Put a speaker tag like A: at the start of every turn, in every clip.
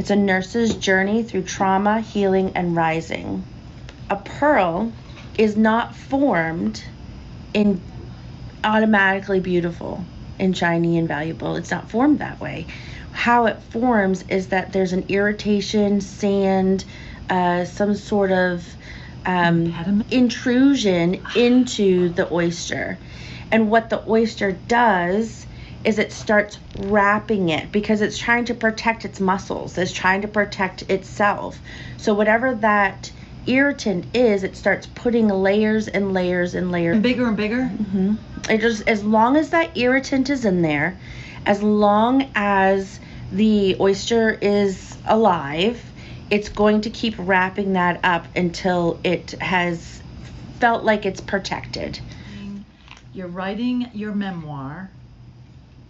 A: It's a nurse's journey through trauma, healing, and rising. A pearl is not formed in automatically beautiful and shiny and valuable. It's not formed that way. How it forms is that there's an irritation, sand, some sort of intrusion into the oyster. And what the oyster does is it starts wrapping it because it's trying to protect its muscles. It's trying to protect itself. So whatever that irritant is, it starts putting layers and layers and layers.
B: And bigger and bigger?
A: Mm-hmm. It just, as long as that irritant is in there, as long as the oyster is alive, it's going to keep wrapping that up until it has felt like it's protected.
B: You're writing your memoir.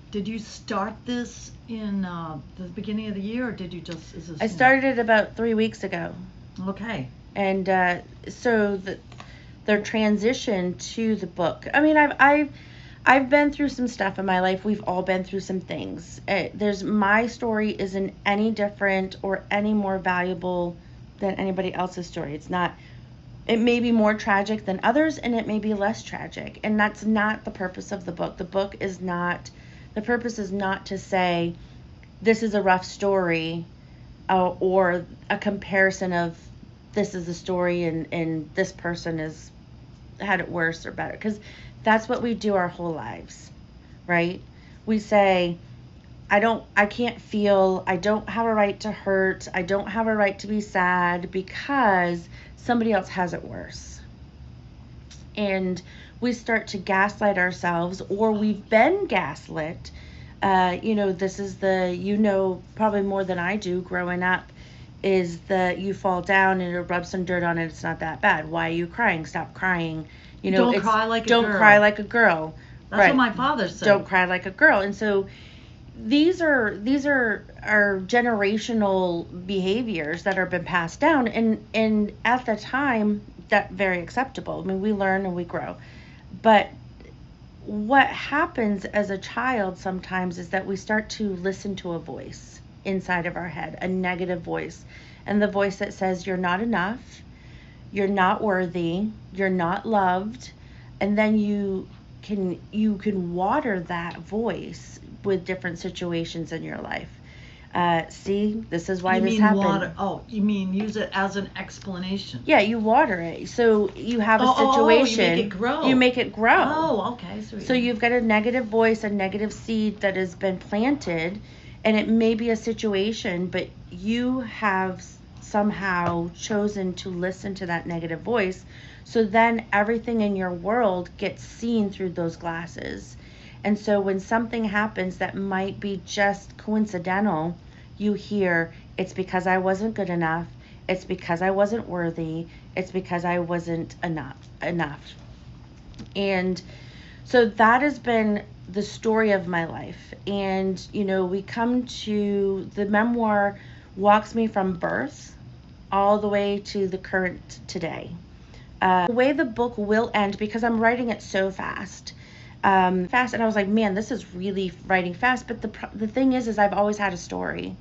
B: Did you start this in the beginning of the year, or did you just...
A: I started it about 3 weeks ago.
B: Okay.
A: And so the transition to the book. I mean, I've been through some stuff in my life. We've all been through some things. My story isn't any different or any more valuable than anybody else's story. It's not. It may be more tragic than others, and it may be less tragic. And that's not the purpose of the book. The purpose is not to say this is a rough story or a comparison of this is the story and this person has had it worse or better, because that's what we do our whole lives, right? We say, I can't feel, I don't have a right to hurt, I don't have a right to be sad because somebody else has it worse. And we start to gaslight ourselves, or we've been gaslit. This is probably more than I do growing up, is that you fall down and it rubs some dirt on it. It's not that bad. Why are you crying? Stop crying.
B: Don't cry like a girl.
A: Don't cry like a girl.
B: That's right. What my father said.
A: Don't cry like a girl. And so these are generational behaviors that have been passed down, and at the time that very acceptable. I mean, we learn and we grow. But what happens as a child sometimes is that we start to listen to a voice inside of our head, a negative voice, and the voice that says you're not enough, you're not worthy, you're not loved. And then you can water that voice with different situations in your life. See, this is why this happened.
B: Water? Oh, you mean use it as an explanation?
A: Yeah, you water it. So you have a situation.
B: You make it grow.
A: You make it grow.
B: Oh, okay.
A: So you've got a negative voice, a negative seed that has been planted, and it may be a situation, but you have somehow chosen to listen to that negative voice. So then everything in your world gets seen through those glasses. And so when something happens that might be just coincidental, you hear, it's because I wasn't good enough, it's because I wasn't worthy, it's because I wasn't enough. And so that has been the story of my life. And, we come to, the memoir walks me from birth all the way to the current today. The way the book will end, because I'm writing it so fast, and I was like, man, this is really writing fast. But the thing is I've always had a story.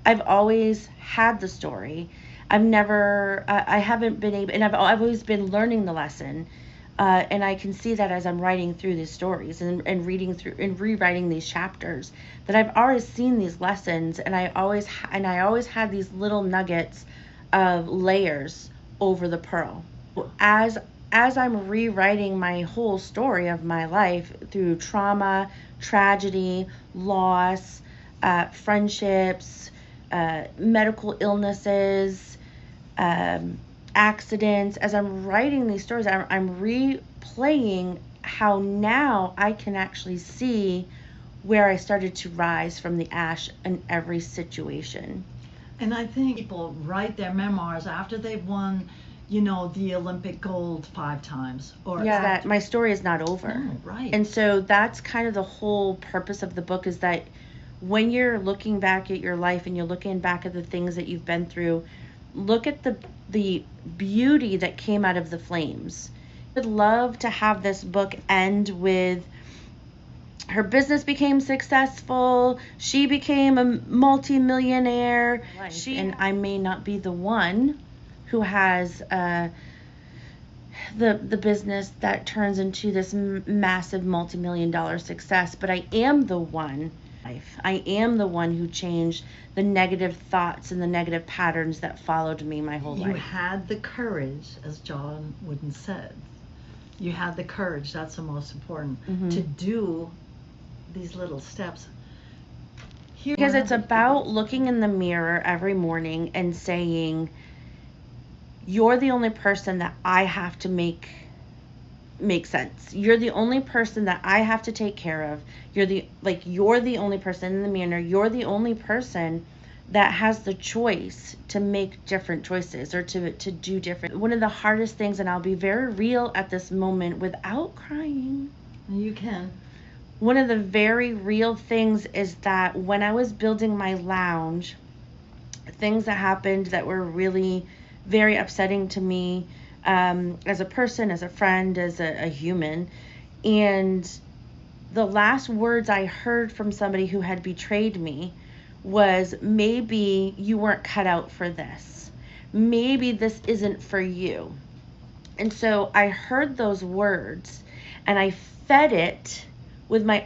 A: I've always had the story. I haven't been able, and I've always been learning the lesson. And I can see that as I'm writing through these stories and reading through and rewriting these chapters, that I've always seen these lessons, and I always had these little nuggets of layers over the pearl. As I'm rewriting my whole story of my life through trauma, tragedy, loss, friendships, medical illnesses, accidents, as I'm writing these stories, I'm replaying how now I can actually see where I started to rise from the ash in every situation.
B: And I think people write their memoirs after they've won, the Olympic gold 5 times. Or
A: that my story is not over.
B: Oh, right.
A: And so that's kind of the whole purpose of the book, is that when you're looking back at your life and you're looking back at the things that you've been through, look at the beauty that came out of the flames. I would love to have this book end with her business became successful. She became a multi-millionaire. And I may not be the one who has the business that turns into this massive multi-million-dollar success, but I am the one. I am the one who changed the negative thoughts and the negative patterns that followed me my whole life.
B: You had the courage, as John Wooden said. You had the courage, that's the most important, to do these little steps.
A: Because it's about looking in the mirror every morning and saying, you're the only person that I have to make sense. You're the only person that I have to take care of. You're the only person in the mirror. You're the only person that has the choice to make different choices or to do different. One of the hardest things, and I'll be very real at this moment without crying.
B: You can.
A: One of the very real things is that when I was building my lounge, things that happened that were really very upsetting to me, as a person, as a friend, as a human. And the last words I heard from somebody who had betrayed me was, maybe you weren't cut out for this. Maybe this isn't for you. And so I heard those words and I fed it with my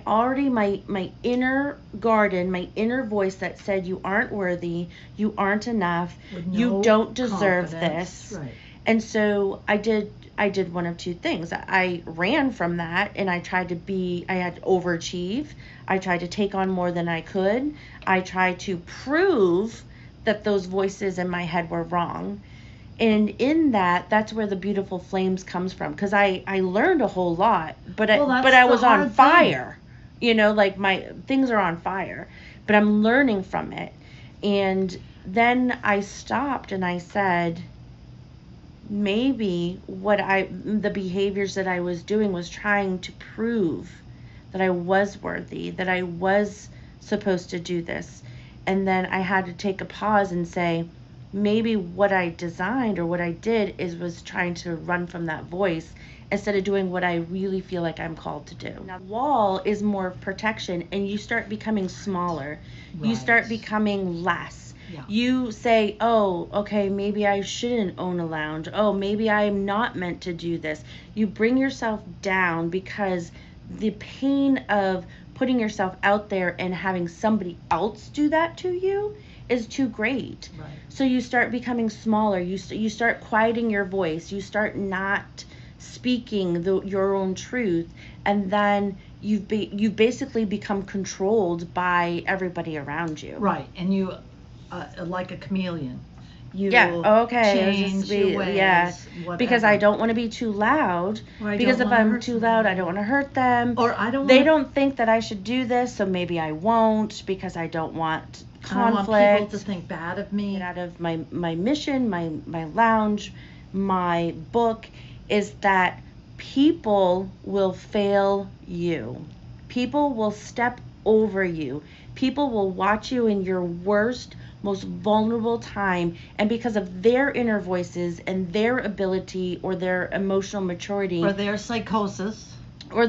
A: inner garden, my inner voice that said, you aren't worthy, you aren't enough, you don't deserve this.
B: Right.
A: And so I did one of two things. I ran from that and I had to overachieve. I tried to take on more than I could. I tried to prove that those voices in my head were wrong. And in that's where the beautiful flames comes from. Because I learned a whole lot, but I was on fire. You know, like my things are on fire, but I'm learning from it. And then I stopped and I said, maybe the behaviors that I was doing was trying to prove that I was worthy, that I was supposed to do this. And then I had to take a pause and say, maybe what I designed or what I did was trying to run from that voice instead of doing what I really feel like I'm called to do. Now, the wall is more protection, and you start becoming smaller. Right. You start becoming less. Yeah. You say, oh, okay, maybe I shouldn't own a lounge. Oh, maybe I'm not meant to do this. You bring yourself down because the pain of putting yourself out there and having somebody else do that to you is too great. Right. So you start becoming smaller. You start quieting your voice. You start not speaking your own truth, and then you basically become controlled by everybody around you.
B: Right, and you like a chameleon. You
A: change
B: your ways, whatever.
A: Because I don't want to be too loud. Because if I'm too loud, I don't want to hurt them. Or they don't think that I should do this, so maybe I won't because I don't want conflict.
B: I don't want people to think bad of me.
A: Out of my mission, my lounge, my book is that people will fail you. People will step over you. People will watch you in your worst, most vulnerable time, and because of their inner voices and their ability or their emotional maturity
B: or their psychosis
A: or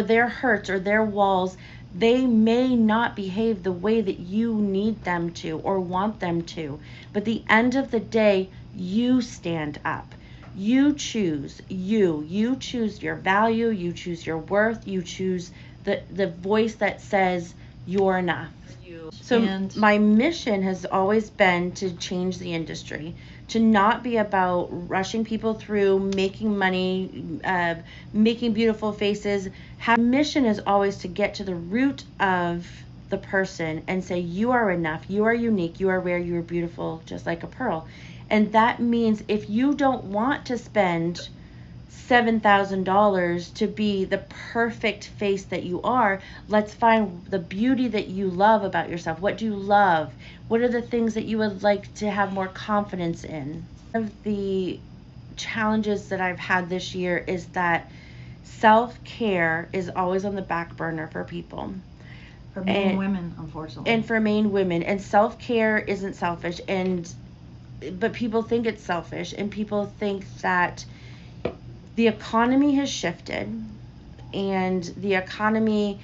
A: their hurts or their walls, they may not behave the way that you need them to or want them to. But at the end of the day, you stand up. You choose you choose your value, you choose your worth, you choose the voice that says you're enough. So my mission has always been to change the industry, to not be about rushing people through, making money, making beautiful faces. My mission is always to get to the root of the person and say, you are enough, you are unique, you are rare, you are beautiful, just like a pearl. And that means if you don't want to spend $7,000 to be the perfect face that you are, let's find the beauty that you love about yourself. What do you love? What are the things that you would like to have more confidence in? One of the challenges that I've had this year is that self-care is always on the back burner for people.
B: For main women, unfortunately.
A: And for main women. And self-care isn't selfish. But people think it's selfish, and people think that the economy has shifted. and the economy,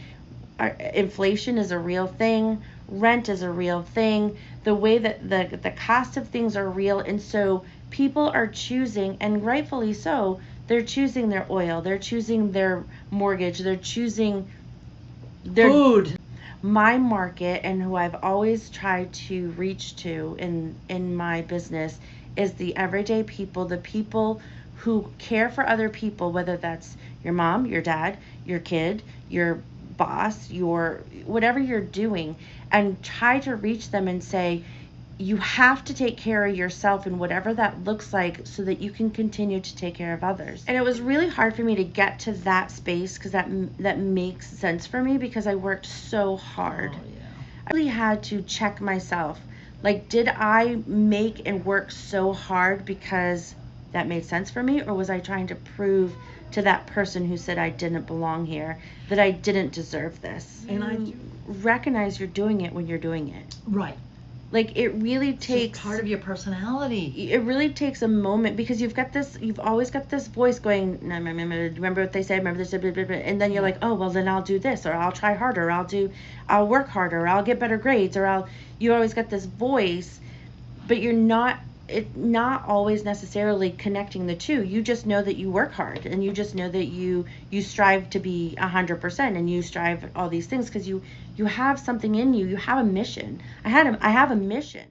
A: inflation is a real thing, rent is a real thing, the way that the cost of things are real, and so people are choosing, and rightfully so, they're choosing their oil, they're choosing their mortgage, they're choosing their
B: Food.
A: My market, and who I've always tried to reach to in my business, is the everyday people, the people who care for other people, whether that's your mom, your dad, your kid, your boss, your whatever you're doing, and try to reach them and say, you have to take care of yourself and whatever that looks like so that you can continue to take care of others. And it was really hard for me to get to that space because that makes sense for me because I worked so hard.
B: Oh, yeah.
A: I really had to check myself. Like, did I make and work so hard because that made sense for me, or was I trying to prove to that person who said I didn't belong here that I didn't deserve this?
B: And I
A: recognize you're doing it when you're doing it.
B: Right.
A: Like, it really
B: It's
A: takes
B: just part of your personality.
A: it really takes a moment because you've always got this voice going, no, remember what they said, remember this, blah, blah, blah, and then you're like, oh, well, then I'll do this, or I'll try harder, I'll work harder, or I'll get better grades, or you always got this voice, but it's not always necessarily connecting the two. You just know that you work hard, and you just know that you strive to be 100%, and you strive all these things because you have something in you. You have a mission. I have a mission.